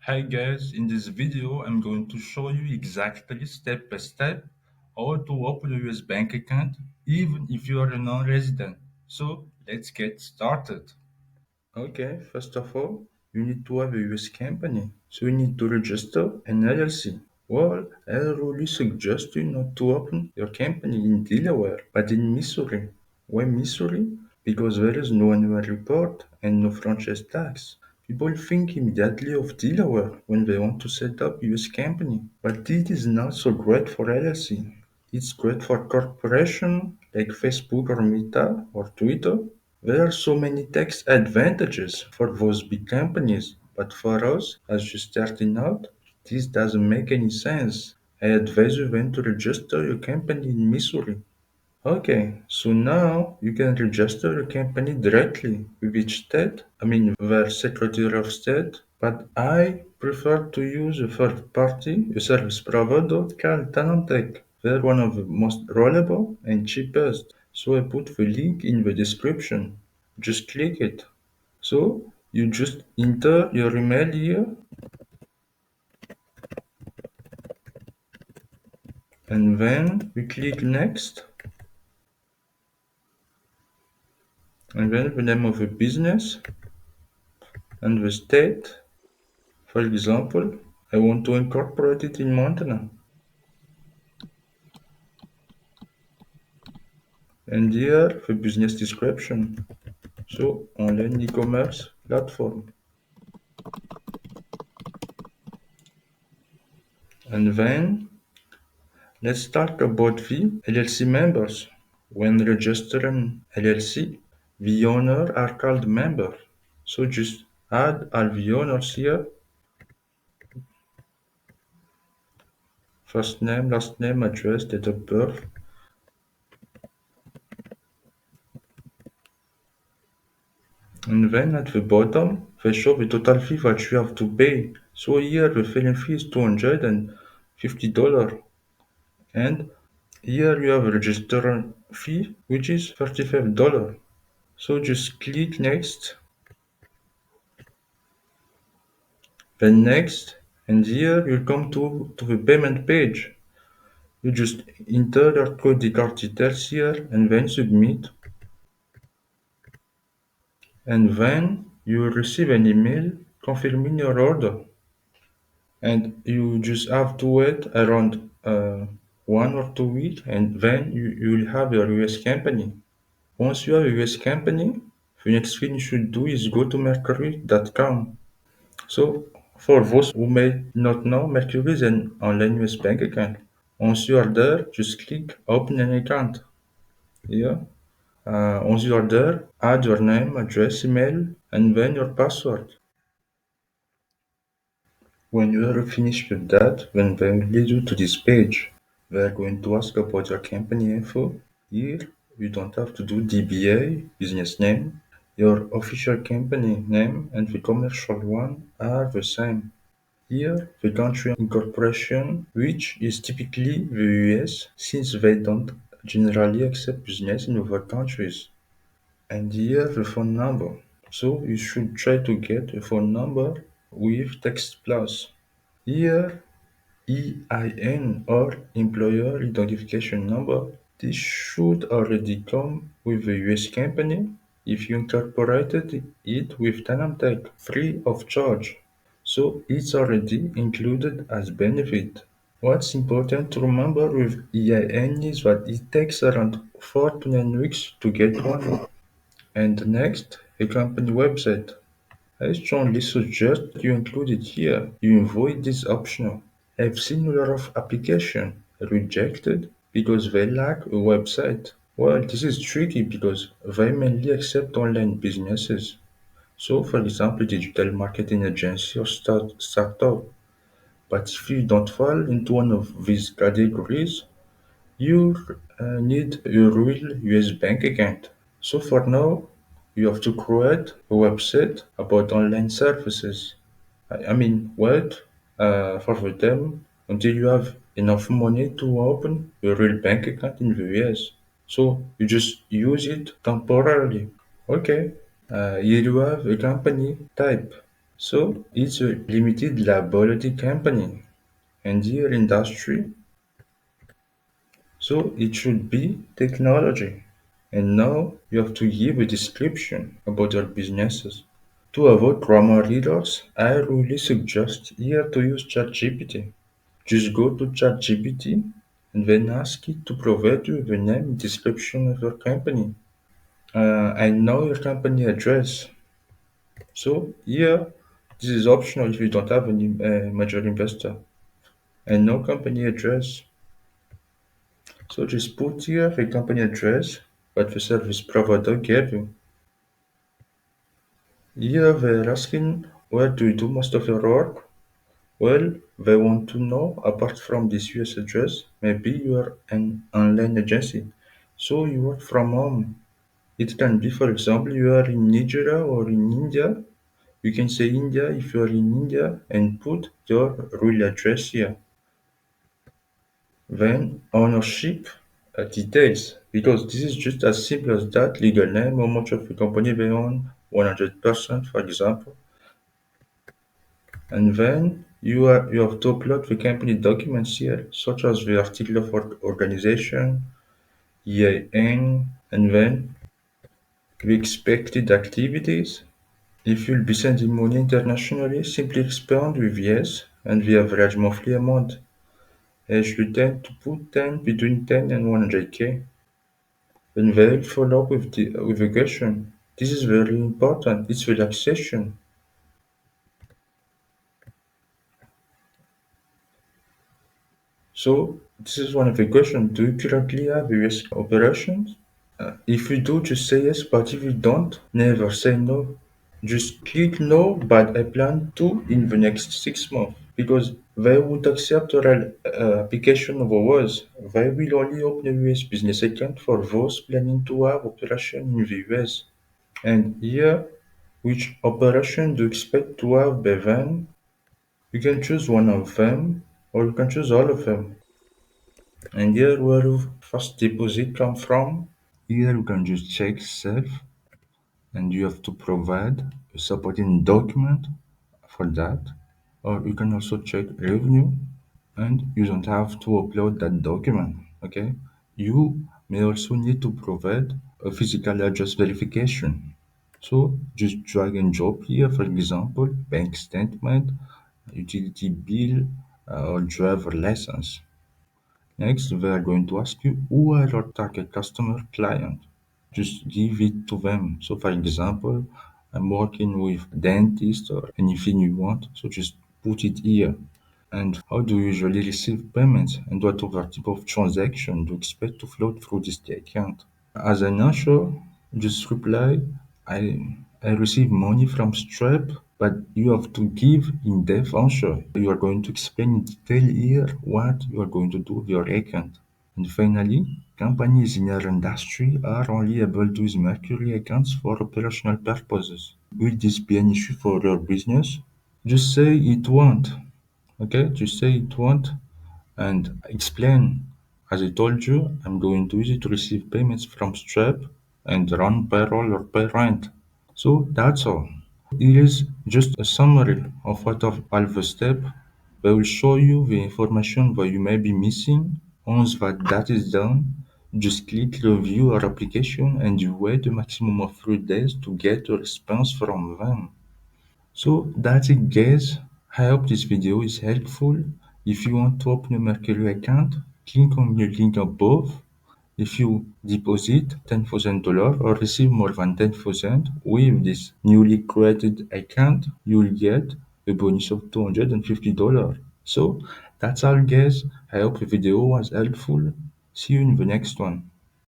Hi guys, in this video I'm going to show you exactly step by step how to open a US bank account even if you are a non-resident. So let's get started. Okay, first of all, you need to have a US company. So you need to register an LLC. Well, I really suggest you not to open your company in Delaware, but in Missouri. Why Missouri? Because there is no annual report and no franchise tax. People think immediately of Delaware when they want to set up US company, but this is not so great for LLC. It's great for corporation like Facebook or Meta or Twitter. There are so many tax advantages for those big companies, but for us, as just starting out, this doesn't make any sense. I advise you then to register your company in Missouri. Okay, so now you can register your company directly with each state, the Secretary of State, but I prefer to use a third party, a service provider called tanamtech. They're one of the most reliable and cheapest, so I put the link in the description. Just click it. So you just enter your email here and then we click next and then the name of the business and the state. For example, I want to incorporate it in Montana. And here the business description. So online e-commerce platform. And then let's talk about the LLC members. When registering LLC, the owner are called member. So just add all the owners here. First name, last name, address, date of birth. And then at the bottom, they show the total fee that you have to pay. So here the filing fee is $250. And here you have a register fee, which is $35. So just click next, then next, and here you come to the payment page. You just enter your credit card details here and then submit. And then you will receive an email confirming your order. And you just have to wait around 1 or 2 weeks and then you will have your US company. Once you have a US company, the next thing you should do is go to Mercury.com. So, for those who may not know, Mercury is an online US bank account. Once you are there, just click Open an account. Yeah. Once you are there, add your name, address, email, and then your password. When you are finished with that, then they will lead you to this page. They are going to ask about your company info. Here, you don't have to do DBA, business name. Your official company name and the commercial one are the same. Here, the country incorporation, which is typically the US, since they don't generally accept business in other countries. And here, the phone number. So you should try to get a phone number with text plus. Here, EIN or Employer Identification Number. This should already come with the US company if you incorporated it with tanamtech free of charge. So it's already included as benefit. What's important to remember with EIN is that it takes around 4 to 9 weeks to get one. And next, a company website. I strongly suggest you include it here. You avoid this optional. I've seen a lot of applications rejected because they lack a website. Well, this is tricky because they mainly accept online businesses. So, for example, digital marketing agency or startup. But if you don't fall into one of these categories, you need a real US bank account. So for now, you have to create a website about online services. Wait for the time until you have enough money to open a real bank account in the US. So you just use it temporarily. Okay, here you have a company type. So it's a limited liability company and your industry, so it should be technology. And now you have to give a description about your businesses. To avoid grammar errors, I really suggest here to use ChatGPT. Just go to ChatGPT and then ask it to provide you the name and description of your company. And know your company address. So here, this is optional if you don't have any major investor. And no company address. So just put here the company address that the service provider gave you. Here they're asking where do you do most of your work? Well, they want to know, apart from this US address, maybe you are an online agency. So you work from home. It can be, for example, you are in Nigeria or in India. You can say India if you are in India and put your real address here. Then ownership details, because this is just as simple as that: legal name, how much of the company they own, 100%, for example. And then you have to upload the company documents here, such as the article of organization, EIN, and then the expected activities. If you'll be sending money internationally, simply respond with yes and the average monthly amount. As you tend to put 10 between 10 and 100K. Then they'll follow up with the question. This is very important. It's relaxation. So this is one of the questions. Do you currently have US operations? If you do, just say yes. But if you don't, never say no. Just click no, but I plan to in the next 6 months because they won't accept our application of ours. They will only open a US business account for those planning to have operation in the US. And here, which operation do you expect to have by then? You can choose one of them or you can choose all of them. And here where your first deposit come from, here you can just check self and you have to provide a supporting document for that. Or you can also check revenue and you don't have to upload that document. Okay. You may also need to provide a physical address verification. So just drag and drop here, for example, bank statement, utility bill, or driver license. Next, we are going to ask you who are your target customer client. Just give it to them. So, for example, I'm working with dentist or anything you want. So just put it here. And how do you usually receive payments? And what other type of transaction do you expect to flow through this account? As an answer, just reply, I receive money from Stripe, but you have to give in-depth answer. You are going to explain in detail here what you are going to do with your account. And finally, companies in your industry are only able to use Mercury accounts for operational purposes. Will this be an issue for your business? Just say it won't. Okay, just say it won't and explain. As I told you, I'm going to use it to receive payments from Stripe and run payroll or pay rent. So that's all. It is just a summary of what of all the steps. They will show you the information that you may be missing. Once that is done, just click review our application and you wait a maximum of 3 days to get a response from them. So that's it guys. I hope this video is helpful. If you want to open a Mercury account, click on the link above. If you deposit $10,000 or receive more than 10,000 with this newly created account, you will get a bonus of $250. So that's all guys. I hope the video was helpful. See you in the next one.